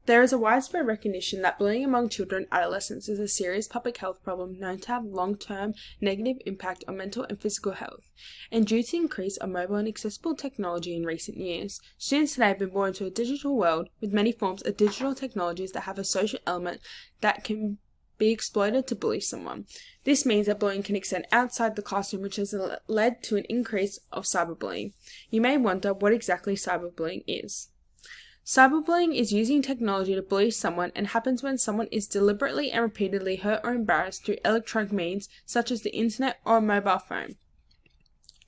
There is a widespread recognition that bullying among children and adolescents is a serious public health problem known to have long-term negative impact on mental and physical health. And due to the increase of mobile and accessible technology in recent years, students today have been born into a digital world with many forms of digital technologies that have a social element that can be exploited to bully someone. This means that bullying can extend outside the classroom, which has led to an increase of cyberbullying. You may wonder what exactly cyberbullying is. Cyberbullying is using technology to bully someone and happens when someone is deliberately and repeatedly hurt or embarrassed through electronic means such as the internet or a mobile phone.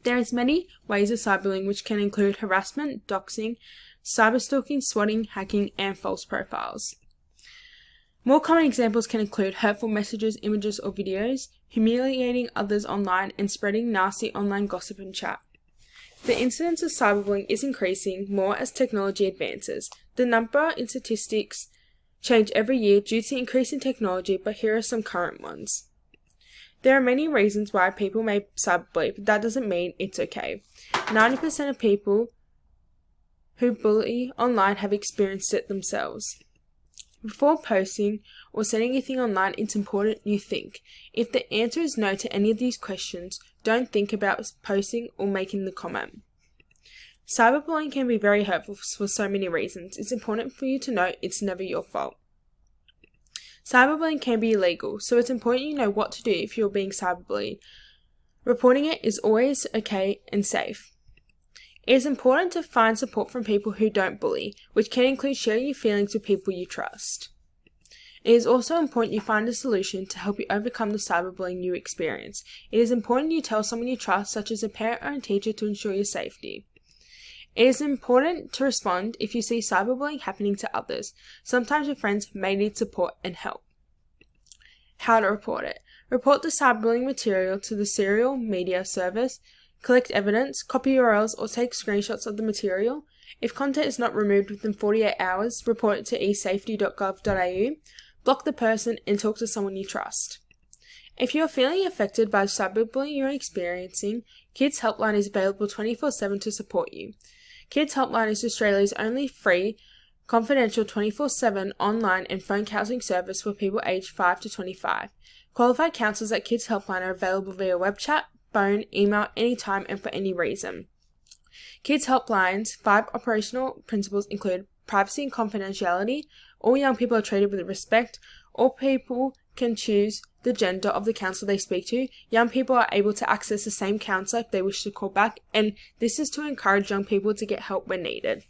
There is many ways of cyberbullying, which can include harassment, doxing, cyberstalking, swatting, hacking, and false profiles. More common examples can include hurtful messages, images, or videos, humiliating others online, and spreading nasty online gossip and chat. The incidence of cyberbullying is increasing more as technology advances. The number in statistics change every year due to the increase in technology, but here are some current ones. There are many reasons why people may cyberbully, but that doesn't mean it's okay. 90% of people who bully online have experienced it themselves. Before posting or sending anything online, it's important you think. If the answer is no to any of these questions, don't think about posting or making the comment. Cyberbullying can be very hurtful for so many reasons. It's important for you to know it's never your fault. Cyberbullying can be illegal, so it's important you know what to do if you're being cyberbullied. Reporting it is always okay and safe. It is important to find support from people who don't bully, which can include sharing your feelings with people you trust. It is also important you find a solution to help you overcome the cyberbullying you experience. It is important you tell someone you trust, such as a parent or a teacher, to ensure your safety. It is important to respond if you see cyberbullying happening to others. Sometimes your friends may need support and help. How to report it. Report the cyberbullying material to the Serial Media Service. Collect evidence, copy URLs, or take screenshots of the material. If content is not removed within 48 hours, report it to esafety.gov.au. Block the person and talk to someone you trust. If you are feeling affected by cyberbullying you're experiencing, Kids Helpline is available 24/7 to support you. Kids Helpline is Australia's only free, confidential 24/7 online and phone counselling service for people aged 5 to 25. Qualified counsellors at Kids Helpline are available via web chat, phone, email, anytime and for any reason. Kids Helpline's 5 operational principles include privacy and confidentiality. All young people are treated with respect. All people can choose the gender of the counsellor they speak to. Young people are able to access the same counsellor if they wish to call back, and this is to encourage young people to get help when needed.